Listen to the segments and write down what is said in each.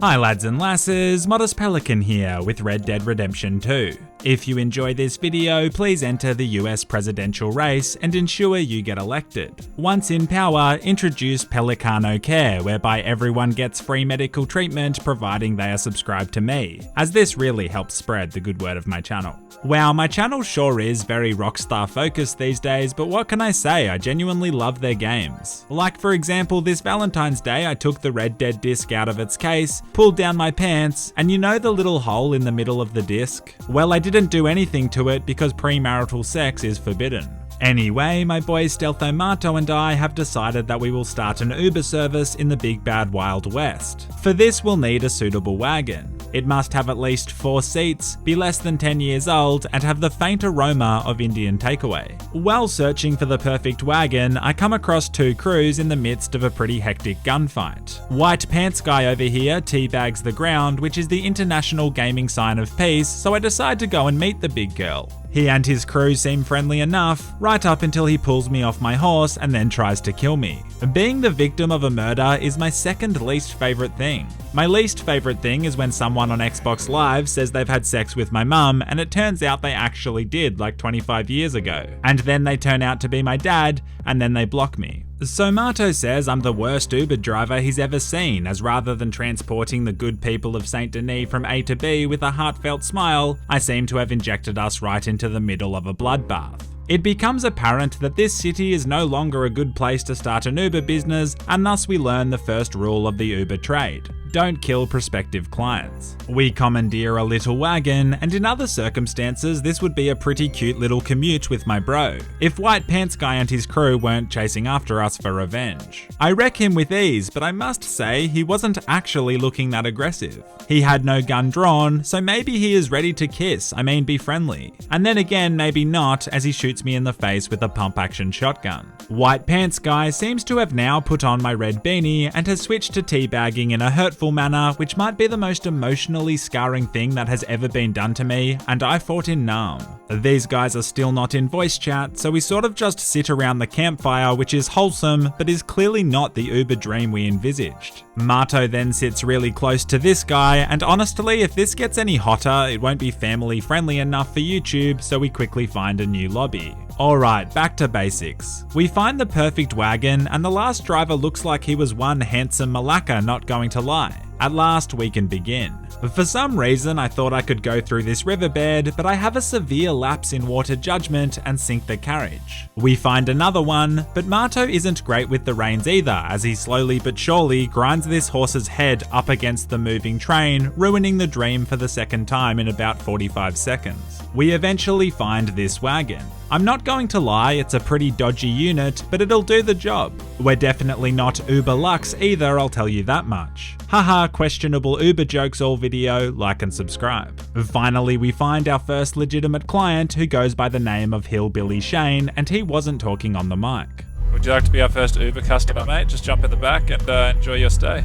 Hi lads and lasses, Modest Pelican here with Red Dead Redemption 2. If you enjoy this video, please enter the US presidential race and ensure you get elected. Once in power, introduce Pelicano Care, whereby everyone gets free medical treatment providing they are subscribed to me, as this really helps spread the good word of my channel. Wow, my channel sure is very Rockstar focused these days, but what can I say, I genuinely love their games. Like for example, this Valentine's Day I took the Red Dead disc out of its case, pulled down my pants, and you know the little hole in the middle of the disc? Well, I didn't do anything to it because premarital sex is forbidden. Anyway, my boy Stealthomato and I have decided that we will start an Uber service in the big bad Wild West. For this we'll need a suitable wagon. It must have at least 4 seats, be less than 10 years old, and have the faint aroma of Indian takeaway. While searching for the perfect wagon, I come across 2 crews in the midst of a pretty hectic gunfight. White Pants Guy over here teabags the ground, which is the international gaming sign of peace, so I decide to go and meet the big girl. He and his crew seem friendly enough, right up until he pulls me off my horse and then tries to kill me. Being the victim of a murder is my second least favorite thing. My least favorite thing is when someone on Xbox Live says they've had sex with my mum and it turns out they actually did like 25 years ago. And then they turn out to be my dad and then they block me. So Mato says I'm the worst Uber driver he's ever seen, as rather than transporting the good people of Saint Denis from A to B with a heartfelt smile, I seem to have injected us right into the middle of a bloodbath. It becomes apparent that this city is no longer a good place to start an Uber business, and thus we learn the first rule of the Uber trade. Don't kill prospective clients. We commandeer a little wagon, and in other circumstances this would be a pretty cute little commute with my bro, if White Pants Guy and his crew weren't chasing after us for revenge. I wreck him with ease, but I must say he wasn't actually looking that aggressive. He had no gun drawn, so maybe he is ready to kiss, be friendly. And then again maybe not, as he shoots me in the face with a pump-action shotgun. White Pants Guy seems to have now put on my red beanie and has switched to teabagging in a hurtful manner, which might be the most emotionally scarring thing that has ever been done to me, and I fought in Nam. These guys are still not in voice chat, so we sort of just sit around the campfire, which is wholesome, but is clearly not the Uber dream we envisaged. Mato then sits really close to this guy, and honestly, if this gets any hotter, it won't be family friendly enough for YouTube, so we quickly find a new lobby. Alright, back to basics. We find the perfect wagon, and the last driver looks like he was one handsome Malacca, not going to lie. At last, we can begin. For some reason, I thought I could go through this riverbed, but I have a severe lapse in water judgment and sink the carriage. We find another one, but Mato isn't great with the reins either, as he slowly but surely grinds this horse's head up against the moving train, ruining the dream for the second time in about 45 seconds. We eventually find this wagon. I'm not going to lie, it's a pretty dodgy unit, but it'll do the job. We're definitely not Uber Lux either, I'll tell you that much. Haha, questionable Uber jokes all video, like and subscribe. Finally, we find our first legitimate client who goes by the name of Hillbilly Shane, and he wasn't talking on the mic. Would you like to be our first Uber customer, mate? Just jump in the back and enjoy your stay.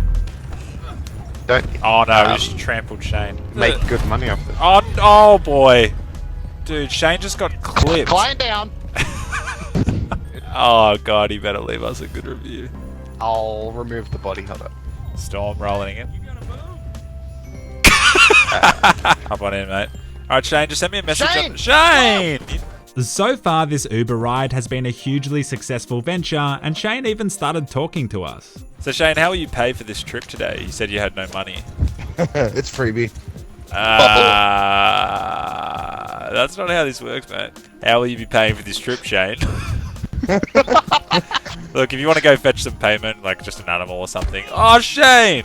Oh no, we just trampled Shane. Make good money off this. Oh boy. Dude, Shane just got clipped. Climb down! Oh god, he better leave us a good review. I'll remove the body, hold up. Storm rolling in. Hop on in, mate. Alright, Shane, just send me a message. Shane! So far, this Uber ride has been a hugely successful venture, and Shane even started talking to us. So Shane, how will you pay for this trip today? You said you had no money. It's freebie. That's not how this works, mate. How will you be paying for this trip, Shane? Look, if you want to go fetch some payment, like just an animal or something. Oh, Shane!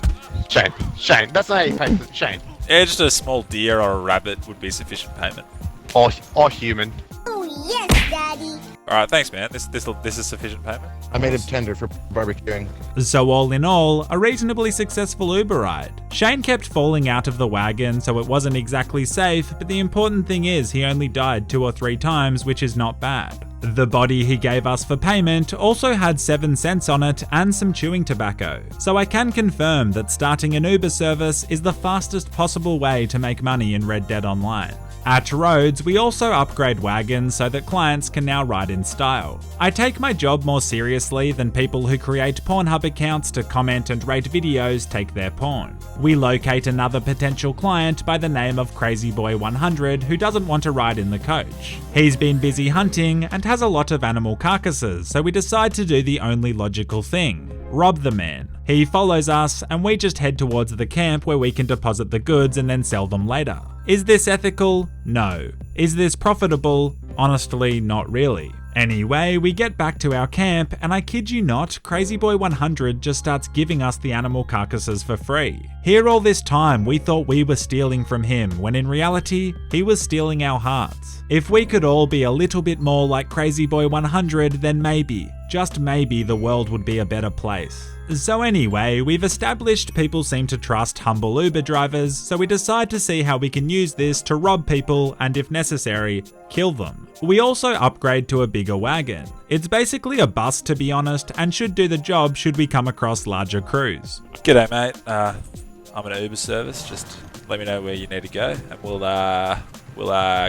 Shane, that's not how you pay for Shane. Yeah, just a small deer or a rabbit would be sufficient payment. Or human. Oh yes, Daddy. Alright, thanks man. This is sufficient payment. I made him tender for barbecuing. So all in all, a reasonably successful Uber ride. Shane kept falling out of the wagon, so it wasn't exactly safe, but the important thing is he only died 2 or 3 times, which is not bad. The body he gave us for payment also had 7 cents on it and some chewing tobacco, so I can confirm that starting an Uber service is the fastest possible way to make money in Red Dead Online. At Rhodes, we also upgrade wagons so that clients can now ride in style. I take my job more seriously than people who create Pornhub accounts to comment and rate videos take their porn. We locate another potential client by the name of Crazyboy100 who doesn't want to ride in the coach. He's been busy hunting and has a lot of animal carcasses, so we decide to do the only logical thing: rob the man. He follows us and we just head towards the camp where we can deposit the goods and then sell them later. Is this ethical? No. Is this profitable? Honestly, not really. Anyway, we get back to our camp and I kid you not, Crazyboy100 just starts giving us the animal carcasses for free. Here all this time we thought we were stealing from him when in reality, he was stealing our hearts. If we could all be a little bit more like Crazyboy100, then maybe, just maybe, the world would be a better place. So anyway, we've established people seem to trust humble Uber drivers, so we decide to see how we can use this to rob people and, if necessary, kill them. We also upgrade to a bigger wagon. It's basically a bus, to be honest, and should do the job should we come across larger crews. G'day, mate. I'm an Uber service. Just let me know where you need to go, and we'll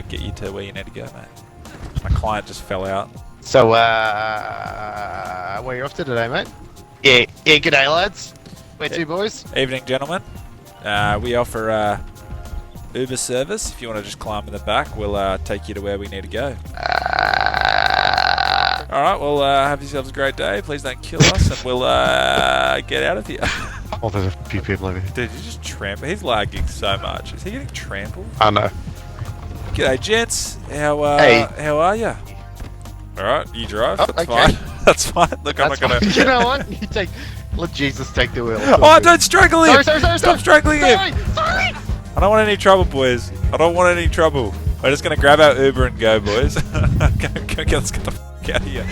get you to where you need to go, mate. My client just fell out. So, where you off to today, mate? Yeah, g'day, lads. Where to, boys? Evening, gentlemen. We offer Uber service. If you want to just climb in the back, we'll take you to where we need to go. All right, well, have yourselves a great day. Please don't kill us, and we'll get out of here. Oh, there's a few people over here. Dude, you just trample. He's lagging so much. Is he getting trampled? I know. G'day, gents. How are you? All right, you drive. Oh, That's okay. fine. That's fine. Look, I'm not gonna. You know what? Let Jesus take the wheel. Oh, don't strangle him! Sorry. Stop strangling him! Sorry. I don't want any trouble, boys. I don't want any trouble. We're just gonna grab our Uber and go, boys. go, let's get the f out of here.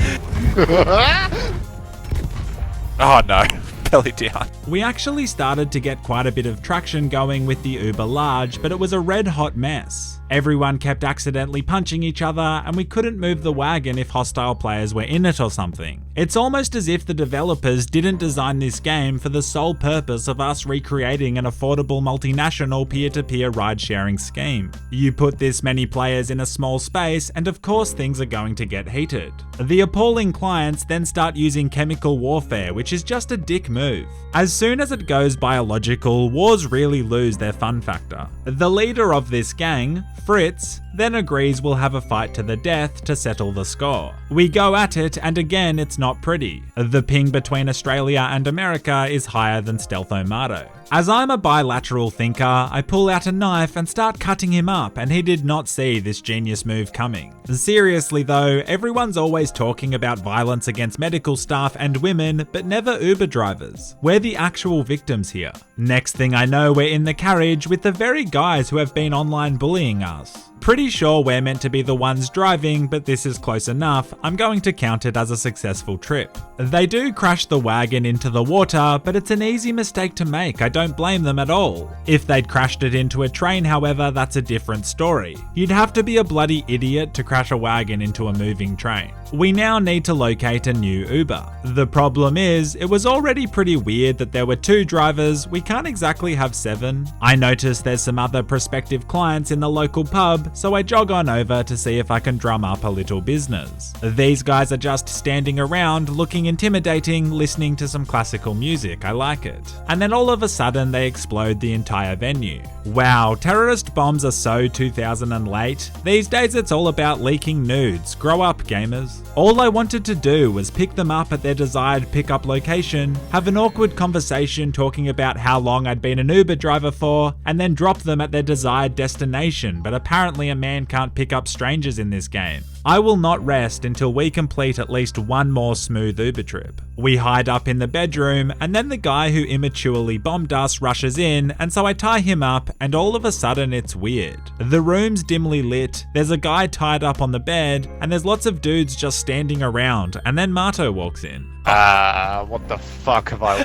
Oh no, belly down. We actually started to get quite a bit of traction going with the Uber Large, but it was a red hot mess. Everyone kept accidentally punching each other and we couldn't move the wagon if hostile players were in it or something. It's almost as if the developers didn't design this game for the sole purpose of us recreating an affordable multinational peer-to-peer ride-sharing scheme. You put this many players in a small space and of course things are going to get heated. The appalling clients then start using chemical warfare, which is just a dick move. As soon as it goes biological, wars really lose their fun factor. The leader of this gang, Fritz, then agrees we'll have a fight to the death to settle the score. We go at it and again it's not pretty. The ping between Australia and America is higher than Stealth-O-Mato. As I'm a bilateral thinker, I pull out a knife and start cutting him up and he did not see this genius move coming. Seriously though, everyone's always talking about violence against medical staff and women, but never Uber drivers. We're the actual victims here. Next thing I know, we're in the carriage with the very guys who have been online bullying us. Pretty sure we're meant to be the ones driving, but this is close enough. I'm going to count it as a successful trip. They do crash the wagon into the water, but it's an easy mistake to make. I don't blame them at all. If they'd crashed it into a train, however, that's a different story. You'd have to be a bloody idiot to crash a wagon into a moving train. We now need to locate a new Uber. The problem is, it was already pretty weird that there were 2 drivers. We can't exactly have 7. I noticed there's some other prospective clients in the local pub, so I jog on over to see if I can drum up a little business. These guys are just standing around, looking intimidating, listening to some classical music. I like it. And then all of a sudden they explode the entire venue. Wow, terrorist bombs are so 2000 and late. These days it's all about leaking nudes. Grow up, gamers. All I wanted to do was pick them up at their desired pickup location, have an awkward conversation talking about how long I'd been an Uber driver for, and then drop them at their desired destination, but apparently a man can't pick up strangers in this game. I will not rest until we complete at least one more smooth Uber trip. We hide up in the bedroom, and then the guy who immaturely bombed us rushes in, and so I tie him up, and all of a sudden it's weird. The room's dimly lit, there's a guy tied up on the bed, and there's lots of dudes just standing around, and then Mato walks in. What the fuck have I...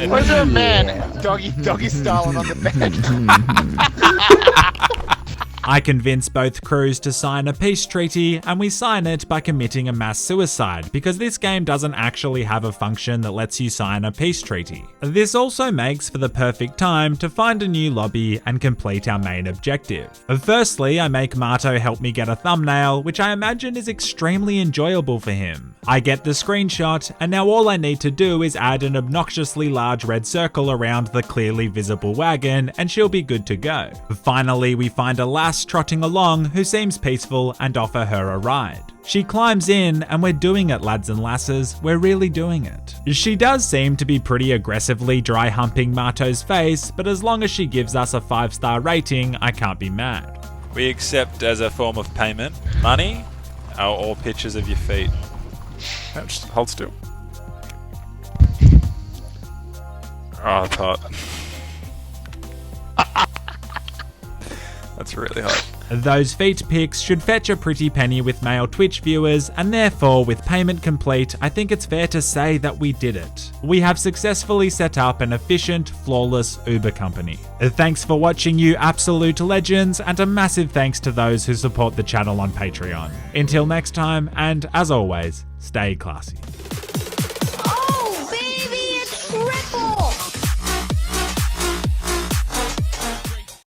Where's there a man doggy styling on the bed? I convince both crews to sign a peace treaty, and we sign it by committing a mass suicide because this game doesn't actually have a function that lets you sign a peace treaty. This also makes for the perfect time to find a new lobby and complete our main objective. Firstly, I make Marto help me get a thumbnail, which I imagine is extremely enjoyable for him. I get the screenshot, and now all I need to do is add an obnoxiously large red circle around the clearly visible wagon, and she'll be good to go. Finally, we find a lass trotting along who seems peaceful and offer her a ride. She climbs in, and we're doing it, lads and lasses, we're really doing it. She does seem to be pretty aggressively dry humping Marto's face, but as long as she gives us a 5-star rating, I can't be mad. We accept as a form of payment money or pictures of your feet. Just hold still. Oh, that's hot. That's really hot. Those feet pics should fetch a pretty penny with male Twitch viewers, and therefore, with payment complete, I think it's fair to say that we did it. We have successfully set up an efficient, flawless Uber company. Thanks for watching, you absolute legends, and a massive thanks to those who support the channel on Patreon. Until next time, and as always, stay classy.